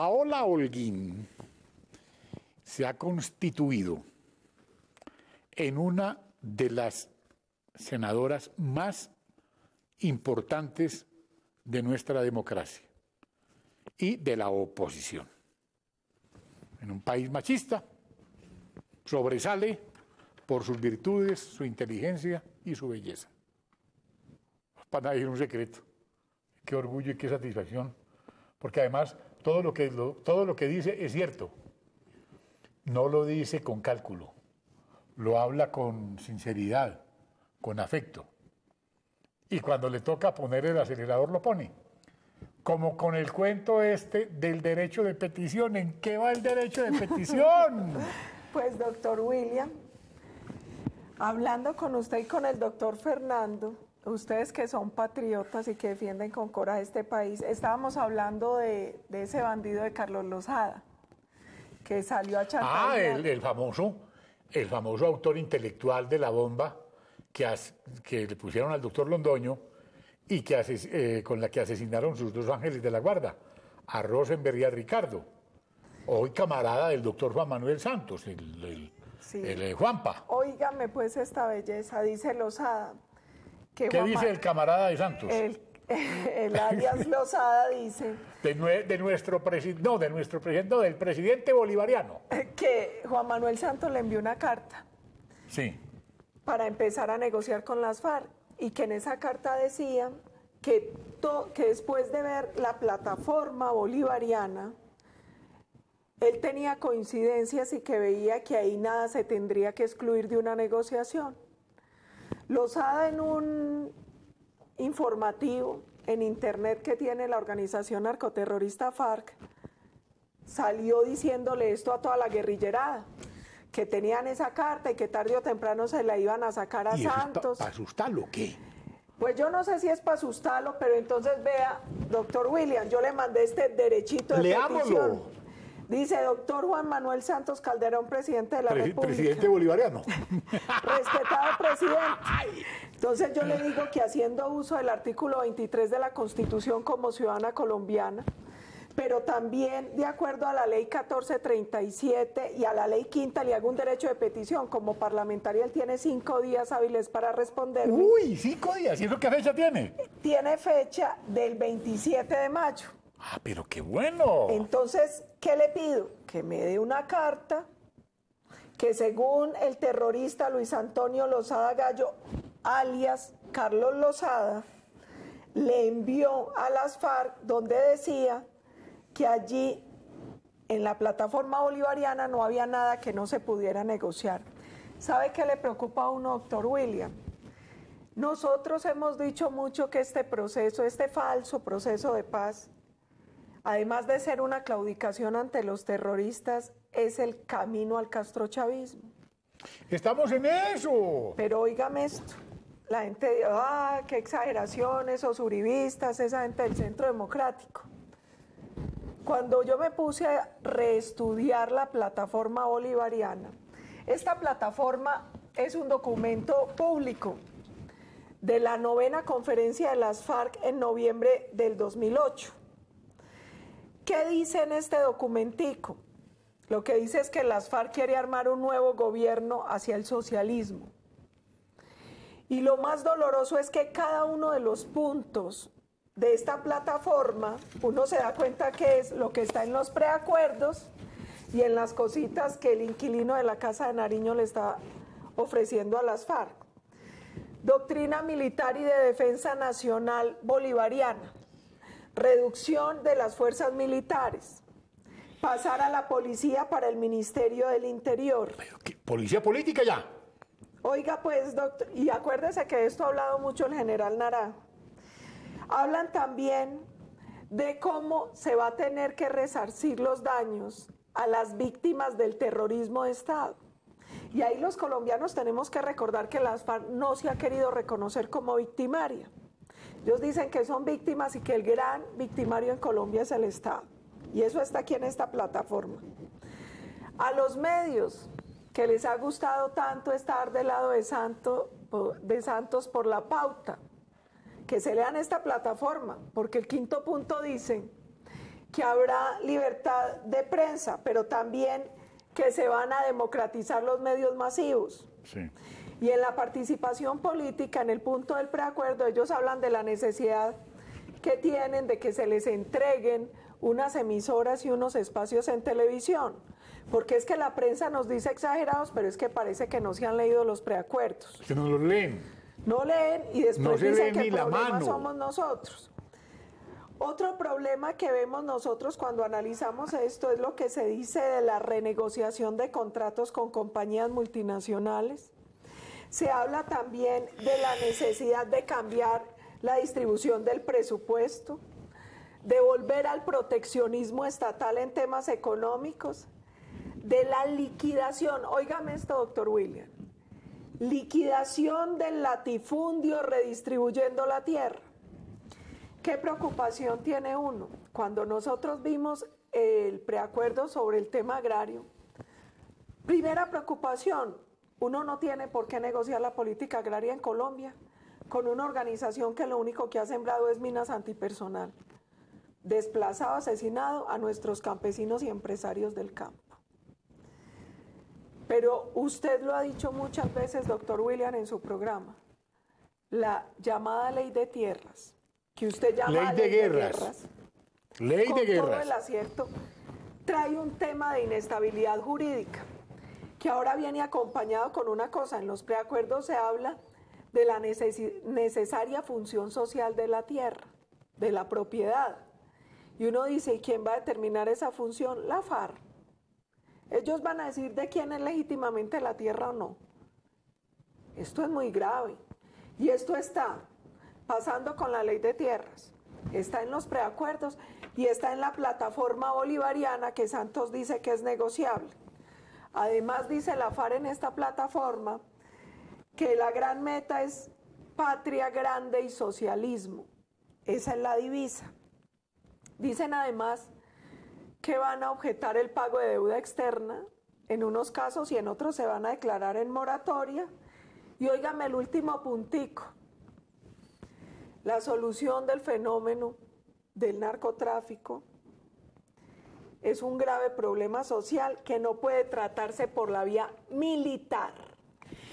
Paola Holguín se ha constituido en una de las senadoras más importantes de nuestra democracia y de la oposición. En un país machista, sobresale por sus virtudes, su inteligencia y su belleza. Para nadie es un secreto. Qué orgullo y qué satisfacción. Porque además todo lo que dice es cierto. No lo dice con cálculo. Lo habla con sinceridad, con afecto. Y cuando le toca poner el acelerador, lo pone. Como con el cuento este del derecho de petición. ¿En qué va el derecho de petición? Pues, doctor William, hablando con usted y con el doctor Fernando, ustedes que son patriotas y que defienden con coraje este país, estábamos hablando de ese bandido de Carlos Lozada, que salió a chantajear. Ah, el famoso autor intelectual de la bomba que le pusieron al doctor Londoño y con la que asesinaron sus dos ángeles de la guarda, a Rosenberg y a Ricardo. Hoy camarada del doctor Juan Manuel Santos, el Juanpa. Óigame pues esta belleza, dice Lozada. ¿Qué dice el camarada de Santos? El alias Lozada dice... del presidente bolivariano. Que Juan Manuel Santos le envió una carta. Sí. Para empezar a negociar con las FARC. Y que en esa carta decía que después de ver la plataforma bolivariana, él tenía coincidencias y que veía que ahí nada se tendría que excluir de una negociación. Lozada, en un informativo en internet que tiene la organización narcoterrorista FARC, salió diciéndole esto a toda la guerrillerada, que tenían esa carta y que tarde o temprano se la iban a sacar a Santos. ¿Para asustarlo o qué? Pues yo no sé si es para asustarlo, pero entonces vea, doctor William, yo le mandé este derechito de petición. Dice, doctor Juan Manuel Santos Calderón, presidente de la República. Presidente bolivariano. Respetado presidente. Entonces yo le digo que haciendo uso del artículo 23 de la Constitución como ciudadana colombiana, pero también de acuerdo a la ley 1437 y a la ley quinta le hago un derecho de petición. Como parlamentaria él tiene 5 días hábiles para responderme. Uy, 5 días. ¿Y eso qué fecha tiene? Tiene fecha del 27 de mayo. Ah, pero qué bueno. Entonces, ¿qué le pido? Que me dé una carta que según el terrorista Luis Antonio Lozada Gallo, alias Carlos Lozada, le envió a las FARC donde decía que allí en la plataforma bolivariana no había nada que no se pudiera negociar. ¿Sabe qué le preocupa a uno, doctor William? Nosotros hemos dicho mucho que este proceso, este falso proceso de paz, además de ser una claudicación ante los terroristas, es el camino al castrochavismo. ¡Estamos en eso! Pero óigame esto, la gente dice, qué exageración, esos uribistas, esa gente del Centro Democrático. Cuando yo me puse a reestudiar la plataforma bolivariana, esta plataforma es un documento público de la 9ª conferencia de las FARC en noviembre del 2008. ¿Qué dice en este documentico? Lo que dice es que las FARC quiere armar un nuevo gobierno hacia el socialismo. Y lo más doloroso es que cada uno de los puntos de esta plataforma, uno se da cuenta que es lo que está en los preacuerdos y en las cositas que el inquilino de la Casa de Nariño le está ofreciendo a las FARC. Doctrina militar y de defensa nacional bolivariana. Reducción de las fuerzas militares, pasar a la policía para el Ministerio del Interior. ¿Pero qué? ¿Policía política ya? Oiga pues, doctor, y acuérdese que de esto ha hablado mucho el general Naranjo. Hablan también de cómo se va a tener que resarcir los daños a las víctimas del terrorismo de Estado. Y ahí los colombianos tenemos que recordar que las FARC no se ha querido reconocer como victimaria. Ellos dicen que son víctimas y que el gran victimario en Colombia es el Estado. Y eso está aquí en esta plataforma. A los medios que les ha gustado tanto estar del lado de Santos por la pauta, que se lean esta plataforma, porque el 5.º punto dice que habrá libertad de prensa, pero también que se van a democratizar los medios masivos. Sí. Y en la participación política, en el punto del preacuerdo, ellos hablan de la necesidad que tienen de que se les entreguen unas emisoras y unos espacios en televisión, porque es que la prensa nos dice exagerados, pero es que parece que no se han leído los preacuerdos. Que no los leen. No leen y después No se dicen lee que ni el la problema mano. somos nosotros. Otro problema que vemos nosotros cuando analizamos esto es lo que se dice de la renegociación de contratos con compañías multinacionales. Se habla también de la necesidad de cambiar la distribución del presupuesto, de volver al proteccionismo estatal en temas económicos, de la liquidación, óigame esto, doctor William, liquidación del latifundio redistribuyendo la tierra. ¿Qué preocupación tiene uno? Cuando nosotros vimos el preacuerdo sobre el tema agrario, primera preocupación, uno no tiene por qué negociar la política agraria en Colombia con una organización que lo único que ha sembrado es minas antipersonal, desplazado, asesinado a nuestros campesinos y empresarios del campo. Pero usted lo ha dicho muchas veces, doctor William, en su programa, la llamada ley de tierras, que usted llama ley de guerras. Ley con de todo guerras. el acierto, trae un tema de inestabilidad jurídica, que ahora viene acompañado con una cosa. En los preacuerdos se habla de la necesaria función social de la tierra, de la propiedad. Y uno dice, ¿y quién va a determinar esa función? La FARC. Ellos van a decir de quién es legítimamente la tierra o no. Esto es muy grave. Y esto está pasando con la ley de tierras. Está en los preacuerdos y está en la plataforma bolivariana que Santos dice que es negociable. Además dice la FARC en esta plataforma que la gran meta es patria grande y socialismo. Esa es la divisa. Dicen además que van a objetar el pago de deuda externa en unos casos y en otros se van a declarar en moratoria. Y óigame el último puntico. La solución del fenómeno del narcotráfico es un grave problema social que no puede tratarse por la vía militar.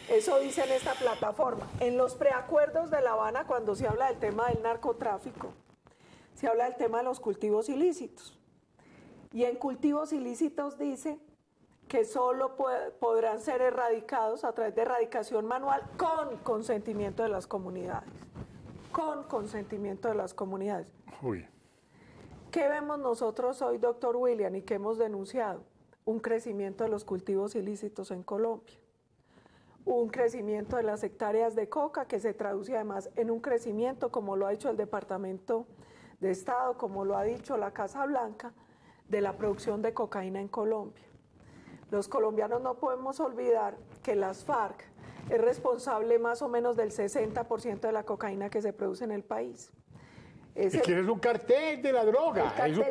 Eso dice en esta plataforma. En los preacuerdos de La Habana, cuando se habla del tema del narcotráfico, se habla del tema de los cultivos ilícitos. Y en cultivos ilícitos dice que solo podrán ser erradicados a través de erradicación manual con consentimiento de las comunidades. Con consentimiento de las comunidades. Uy. ¿Qué vemos nosotros hoy, doctor William, y que hemos denunciado? Un crecimiento de los cultivos ilícitos en Colombia. Un crecimiento de las hectáreas de coca que se traduce además en un crecimiento, como lo ha dicho el Departamento de Estado, como lo ha dicho la Casa Blanca, de la producción de cocaína en Colombia. Los colombianos no podemos olvidar que las FARC es responsable más o menos del 60% de la cocaína que se produce en el país. Es que es un cartel de la droga. Eso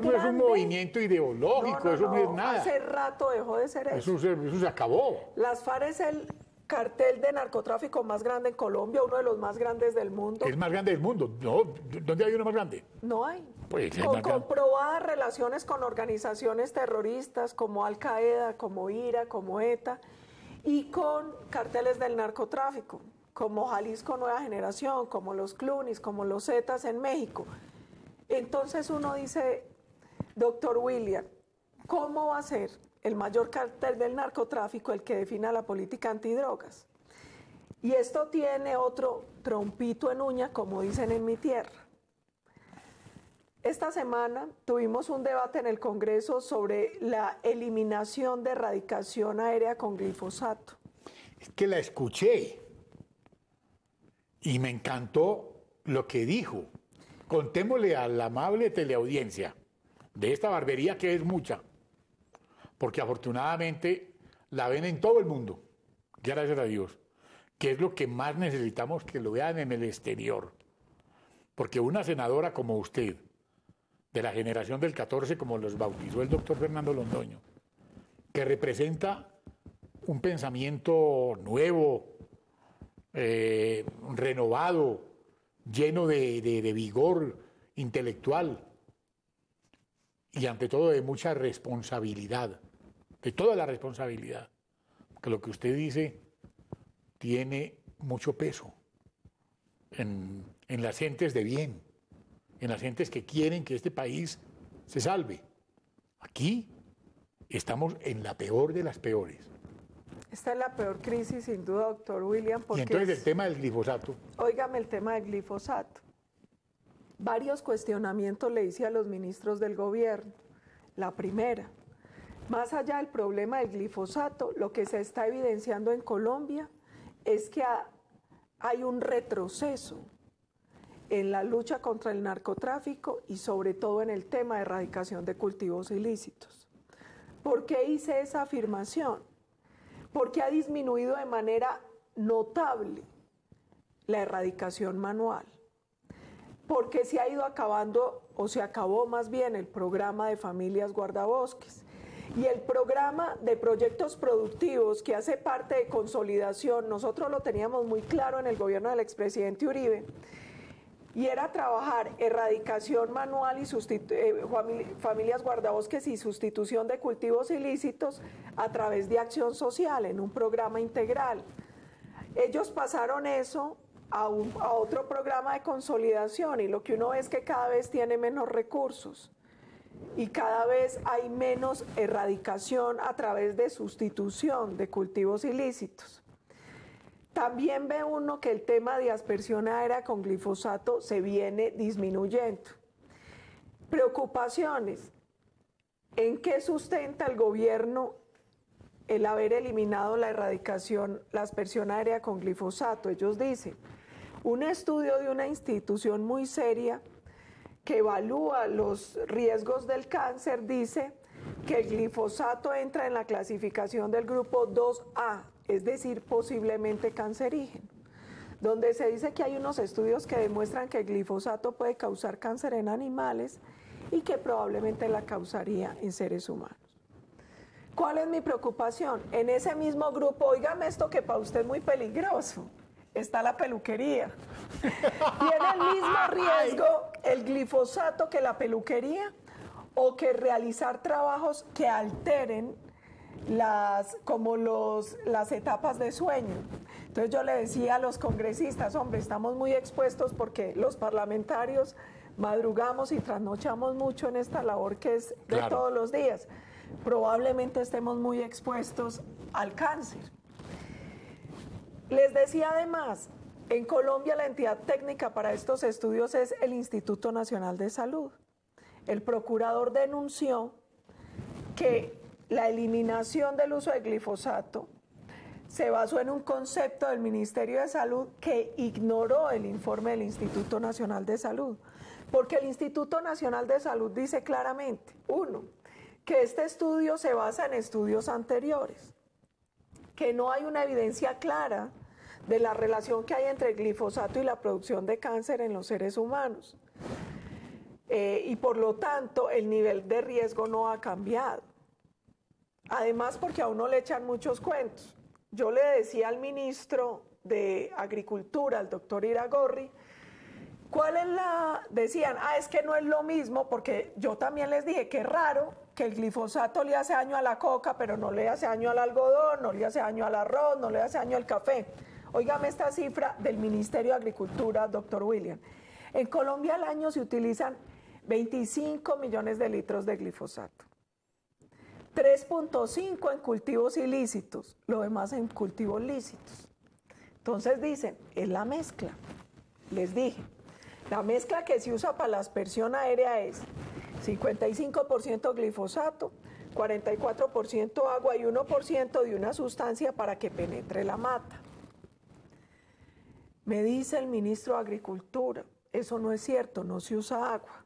no es un movimiento ideológico, eso no es nada. Hace rato dejó de ser eso. Eso se acabó. Las FARC es el cartel de narcotráfico más grande en Colombia, uno de los más grandes del mundo. Es más grande del mundo. No, ¿dónde hay uno más grande? No hay. Pues es Con más grande. comprobadas relaciones con organizaciones terroristas como Al Qaeda, como IRA, como ETA, y con carteles del narcotráfico, como Jalisco Nueva Generación, como los Clunis, como los Zetas en México. Entonces uno dice, doctor William, ¿cómo va a ser el mayor cartel del narcotráfico el que defina la política antidrogas? Y esto tiene otro trompito en uña, como dicen en mi tierra. Esta semana tuvimos un debate en el Congreso sobre la eliminación de erradicación aérea con glifosato. Es que la escuché y me encantó lo que dijo. Contémosle a la amable teleaudiencia de esta barbería que es mucha, porque afortunadamente la ven en todo el mundo, gracias a Dios, que es lo que más necesitamos que lo vean en el exterior. Porque una senadora como usted, de la generación del 14, como los bautizó el doctor Fernando Londoño, que representa un pensamiento nuevo, renovado, lleno de vigor intelectual, y ante todo de mucha responsabilidad, de toda la responsabilidad, porque lo que usted dice tiene mucho peso en las gentes de bien, en las gentes que quieren que este país se salve. Aquí estamos en la peor de las peores. Esta es la peor crisis, sin duda, doctor William. Y entonces el tema del glifosato. Óigame el tema del glifosato. Varios cuestionamientos le hice a los ministros del gobierno. La primera, más allá del problema del glifosato, lo que se está evidenciando en Colombia es que hay un retroceso en la lucha contra el narcotráfico y sobre todo en el tema de erradicación de cultivos ilícitos. ¿Por qué hice esa afirmación? Porque ha disminuido de manera notable la erradicación manual, porque se ha ido acabando, o se acabó más bien, el programa de familias guardabosques y el programa de proyectos productivos que hace parte de consolidación. Nosotros lo teníamos muy claro en el gobierno del expresidente Uribe, y era trabajar erradicación manual y familias guardabosques y sustitución de cultivos ilícitos a través de acción social en un programa integral. Ellos pasaron eso a otro programa de consolidación y lo que uno ve es que cada vez tiene menos recursos y cada vez hay menos erradicación a través de sustitución de cultivos ilícitos. También ve uno que el tema de aspersión aérea con glifosato se viene disminuyendo. Preocupaciones. ¿En qué sustenta el gobierno el haber eliminado la erradicación, la aspersión aérea con glifosato? Ellos dicen, un estudio de una institución muy seria que evalúa los riesgos del cáncer dice que el glifosato entra en la clasificación del grupo 2A, es decir, posiblemente cancerígeno, donde se dice que hay unos estudios que demuestran que el glifosato puede causar cáncer en animales y que probablemente la causaría en seres humanos. ¿Cuál es mi preocupación? En ese mismo grupo, óigame esto que para usted es muy peligroso, está la peluquería. ¿Tiene el mismo riesgo el glifosato que la peluquería o que realizar trabajos que alteren las etapas de sueño? Entonces yo le decía a los congresistas, hombre, estamos muy expuestos porque los parlamentarios madrugamos y trasnochamos mucho en esta labor que es de Claro. todos los días. Probablemente estemos muy expuestos al cáncer. Les decía además, en Colombia la entidad técnica para estos estudios es el Instituto Nacional de Salud. El procurador denunció que la eliminación del uso de glifosato se basó en un concepto del Ministerio de Salud que ignoró el informe del Instituto Nacional de Salud, porque el Instituto Nacional de Salud dice claramente, uno, que este estudio se basa en estudios anteriores, que no hay una evidencia clara de la relación que hay entre el glifosato y la producción de cáncer en los seres humanos, y por lo tanto el nivel de riesgo no ha cambiado. Además, porque a uno le echan muchos cuentos. Yo le decía al ministro de Agricultura, al doctor Iragorri, ¿cuál es la...? Decían, es que no es lo mismo, porque yo también les dije que es raro que el glifosato le hace daño a la coca, pero no le hace daño al algodón, no le hace daño al arroz, no le hace daño al café. Óigame esta cifra del Ministerio de Agricultura, doctor William. En Colombia al año se utilizan 25 millones de litros de glifosato. 3.5 en cultivos ilícitos, lo demás en cultivos lícitos. Entonces dicen, es la mezcla. Les dije, la mezcla que se usa para la aspersión aérea es 55% glifosato, 44% agua y 1% de una sustancia para que penetre la mata. Me dice el ministro de Agricultura, eso no es cierto, no se usa agua.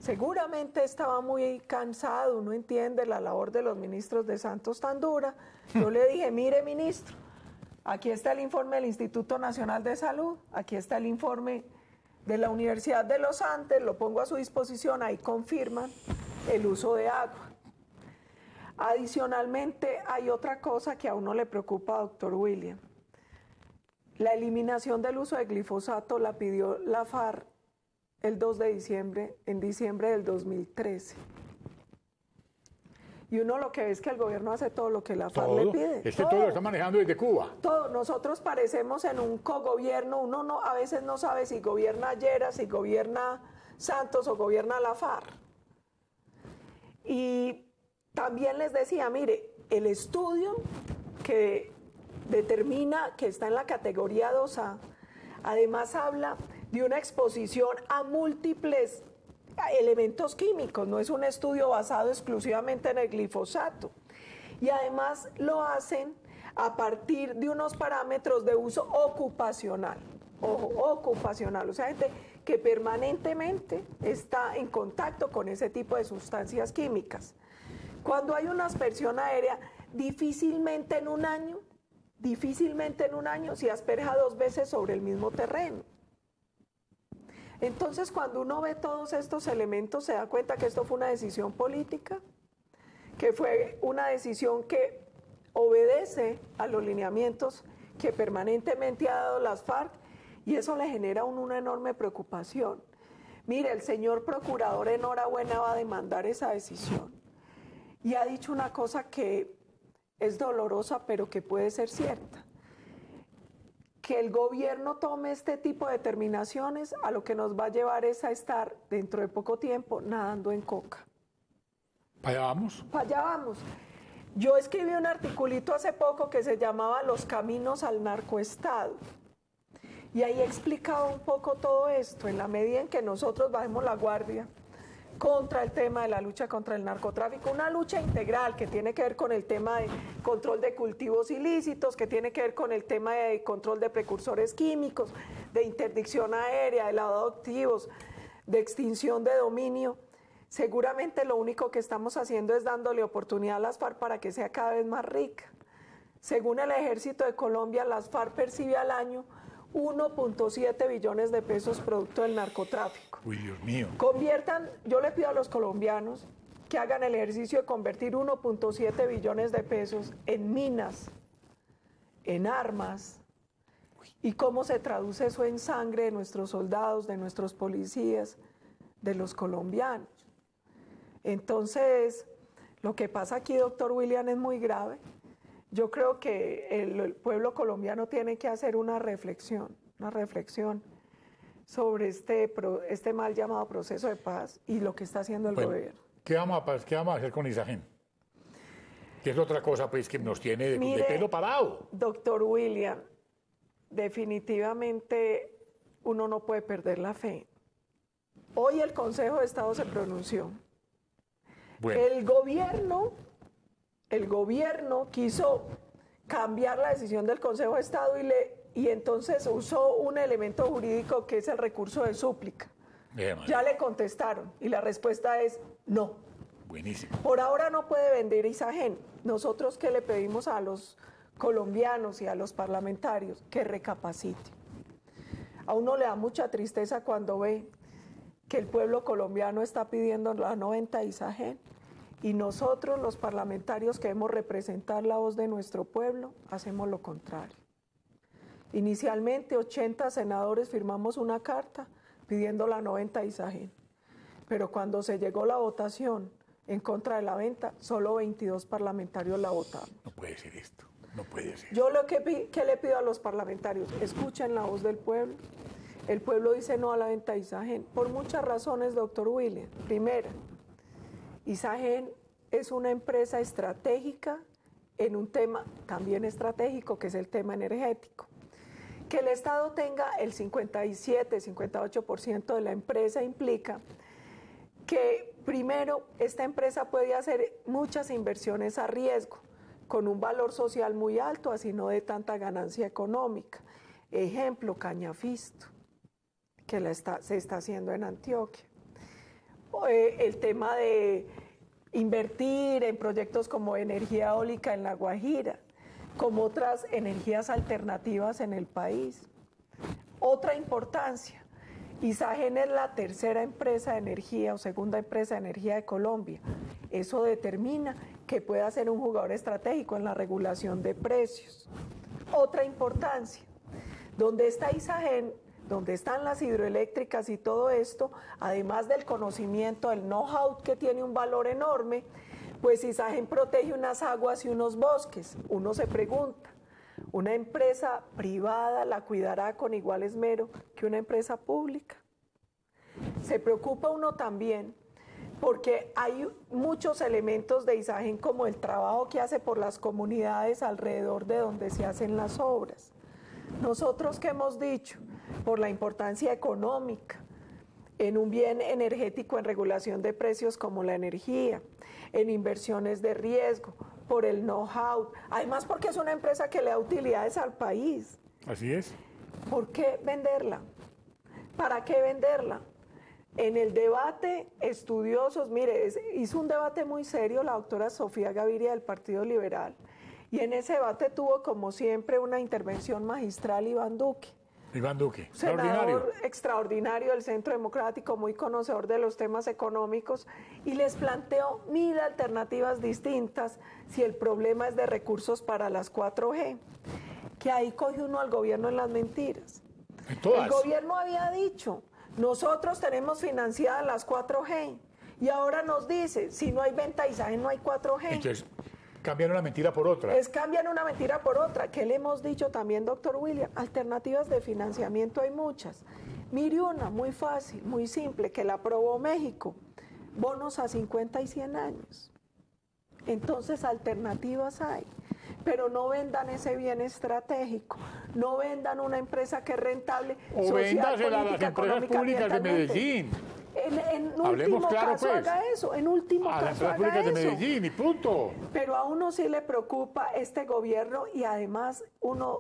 Seguramente estaba muy cansado, no entiende la labor de los ministros de Santos tan dura. Yo le dije, mire ministro, aquí está el informe del Instituto Nacional de Salud, aquí está el informe de la Universidad de los Andes, lo pongo a su disposición, ahí confirman el uso de agua. Adicionalmente, hay otra cosa que a uno le preocupa, doctor William. La eliminación del uso de glifosato la pidió la FARC el 2 de diciembre, en diciembre del 2013. Y uno lo que ve es que el gobierno hace todo lo que la FARC Todo. le pide. Es que todo lo está manejando desde Cuba. Todo. Nosotros parecemos en un cogobierno. Uno no, a veces no sabe si gobierna Lleras, si gobierna Santos o gobierna la FARC. Y también les decía, mire, el estudio que determina que está en la categoría 2A, además habla de una exposición a múltiples elementos químicos, no es un estudio basado exclusivamente en el glifosato. Y además lo hacen a partir de unos parámetros de uso ocupacional. Ojo, ocupacional, o sea, gente que permanentemente está en contacto con ese tipo de sustancias químicas. Cuando hay una aspersión aérea, difícilmente en un año se asperja 2 veces sobre el mismo terreno. Entonces, cuando uno ve todos estos elementos, se da cuenta que esto fue una decisión política, que fue una decisión que obedece a los lineamientos que permanentemente ha dado las FARC, y eso le genera una enorme preocupación. Mire, el señor procurador, enhorabuena, va a demandar esa decisión. Y ha dicho una cosa que es dolorosa, pero que puede ser cierta. Que el gobierno tome este tipo de determinaciones a lo que nos va a llevar es a estar dentro de poco tiempo nadando en coca. ¿Para allá vamos? Para allá vamos. Yo escribí un articulito hace poco que se llamaba Los caminos al narcoestado. Y ahí explicaba un poco todo esto, en la medida en que nosotros bajemos la guardia contra el tema de la lucha contra el narcotráfico, una lucha integral que tiene que ver con el tema de control de cultivos ilícitos, que tiene que ver con el tema de control de precursores químicos, de interdicción aérea, de lavado de activos, de extinción de dominio. Seguramente lo único que estamos haciendo es dándole oportunidad a las FARC para que sea cada vez más rica. Según el Ejército de Colombia, las FARC percibe al año 1.7 billones de pesos producto del narcotráfico. Uy, Dios mío. Yo le pido a los colombianos que hagan el ejercicio de convertir 1.7 billones de pesos en minas, en armas, y cómo se traduce eso en sangre de nuestros soldados, de nuestros policías, de los colombianos. Entonces, lo que pasa aquí, doctor William, es muy grave. Yo creo que el pueblo colombiano tiene que hacer una reflexión sobre este mal llamado proceso de paz y lo que está haciendo el gobierno. ¿Qué vamos a hacer con Isagen? Que es otra cosa pues que nos tiene de pelo parado. Doctor William, definitivamente uno no puede perder la fe. Hoy el Consejo de Estado se pronunció. Bueno. El gobierno quiso cambiar la decisión del Consejo de Estado y entonces usó un elemento jurídico que es el recurso de súplica. Ya le contestaron y la respuesta es no. Buenísimo. Por ahora no puede vender Isagen. Nosotros que le pedimos a los colombianos y a los parlamentarios que recapaciten. A uno le da mucha tristeza cuando ve que el pueblo colombiano está pidiendo la no venta de Isagen. Y nosotros, los parlamentarios que debemos representar la voz de nuestro pueblo, hacemos lo contrario. Inicialmente, 80 senadores firmamos una carta pidiendo la no venta de Isagen. Pero cuando se llegó la votación en contra de la venta, solo 22 parlamentarios la votaron. No puede ser esto, no puede ser. Yo ¿qué le pido a los parlamentarios? Escuchen la voz del pueblo. El pueblo dice no a la venta de Isagen. Por muchas razones, doctor William. Primera, Isagen es una empresa estratégica en un tema también estratégico, que es el tema energético. Que el Estado tenga el 57, 58% de la empresa implica que, primero, esta empresa puede hacer muchas inversiones a riesgo, con un valor social muy alto, así no de tanta ganancia económica. Ejemplo, Cañafisto, que se está haciendo en Antioquia. El tema de invertir en proyectos como energía eólica en La Guajira, como otras energías alternativas en el país. Otra importancia, Isagen es la tercera empresa de energía o segunda empresa de energía de Colombia. Eso determina que pueda ser un jugador estratégico en la regulación de precios. Otra importancia, donde está Isagen, donde están las hidroeléctricas y todo esto, además del conocimiento, del know-how que tiene un valor enorme, Pues Isagen protege unas aguas y unos bosques. Uno se pregunta, ¿una empresa privada la cuidará con igual esmero que una empresa pública? Se preocupa uno también porque hay muchos elementos de Isagen, como el trabajo que hace por las comunidades alrededor de donde se hacen las obras. Nosotros, ¿qué hemos dicho? Por la importancia económica en un bien energético en regulación de precios como la energía, en inversiones de riesgo, por el know-how, además porque es una empresa que le da utilidades al país. Así es. ¿Por qué venderla? ¿Para qué venderla? En el debate, estudiosos, mire, hizo un debate muy serio la doctora Sofía Gaviria del Partido Liberal, y en ese debate tuvo, como siempre, una intervención magistral Iván Duque. Iván Duque, Senador extraordinario del Centro Democrático, muy conocedor de los temas económicos, y les planteó 1000 alternativas distintas si el problema es de recursos para las 4G, que ahí coge uno al gobierno en las mentiras. El gobierno había dicho, nosotros tenemos financiadas las 4G, y ahora nos dice, si no hay venta Isagen no hay 4G. Entonces, cambian una mentira por otra. Cambian una mentira por otra. ¿Qué le hemos dicho también, doctor William? Alternativas de financiamiento hay muchas. Mire una, muy fácil, muy simple, que la aprobó México. Bonos a 50 y 100 años. Entonces, alternativas hay. Pero no vendan ese bien estratégico. No vendan una empresa que es rentable. O véndasela a las empresas públicas de Medellín. En último caso haga eso, en último caso haga eso. A las empresas públicas de Medellín y punto. Pero a uno sí le preocupa este gobierno, y además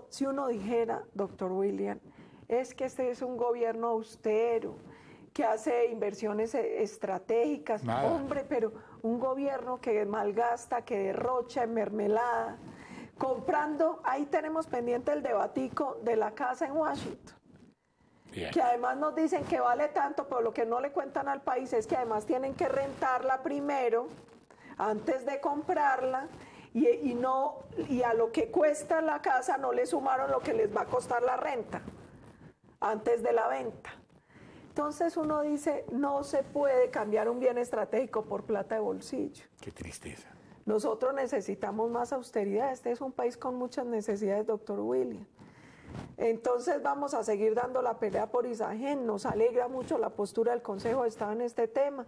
si uno dijera, doctor William, es que este es un gobierno austero, que hace inversiones estratégicas. Nada. Hombre, pero un gobierno que malgasta, que derrocha en mermelada, comprando, ahí tenemos pendiente el debatico de la casa en Washington. Bien. Que además nos dicen que vale tanto, pero lo que no le cuentan al país es que además tienen que rentarla primero, antes de comprarla, y a lo que cuesta la casa no le sumaron lo que les va a costar la renta, antes de la venta. Entonces uno dice, no se puede cambiar un bien estratégico por plata de bolsillo. Qué tristeza. Nosotros necesitamos más austeridad. Este es un país con muchas necesidades, doctor William. Entonces vamos a seguir dando la pelea por Isagen. Nos alegra mucho la postura del Consejo de Estado en este tema.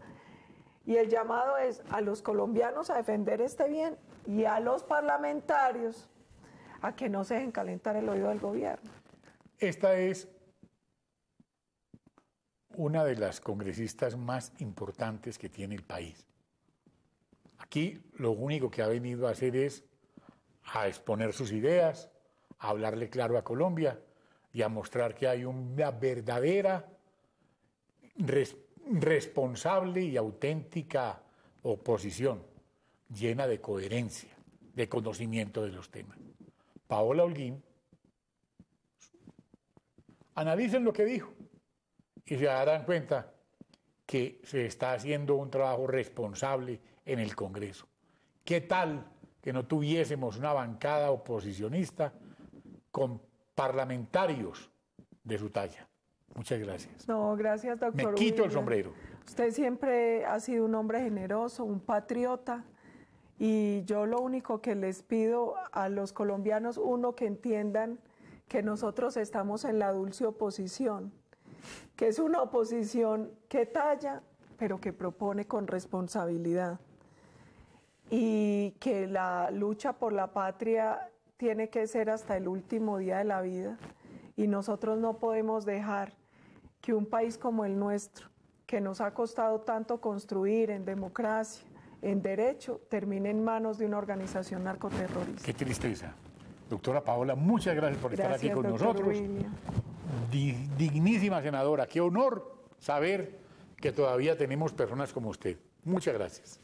Y el llamado es a los colombianos a defender este bien, y a los parlamentarios a que no se dejen calentar el oído del gobierno. Esta es una de las congresistas más importantes que tiene el país. Aquí lo único que ha venido a hacer es a exponer sus ideas, a hablarle claro a Colombia y a mostrar que hay una verdadera, responsable y auténtica oposición, llena de coherencia, de conocimiento de los temas. Paola Holguín, analicen lo que dijo y se darán cuenta que se está haciendo un trabajo responsable en el Congreso. ¿Qué tal que no tuviésemos una bancada oposicionista con parlamentarios de su talla? Muchas gracias. No, gracias, doctor. Me quito el sombrero. Usted siempre ha sido un hombre generoso, un patriota, y yo lo único que les pido a los colombianos, uno, que entiendan que nosotros estamos en la dulce oposición, que es una oposición que talla, pero que propone con responsabilidad, y que la lucha por la patria tiene que ser hasta el último día de la vida, y nosotros no podemos dejar que un país como el nuestro, que nos ha costado tanto construir en democracia, en derecho, termine en manos de una organización narcoterrorista. Qué tristeza. Doctora Paola, muchas gracias por estar aquí con nosotros. Dignísima senadora, qué honor saber que todavía tenemos personas como usted. Muchas gracias.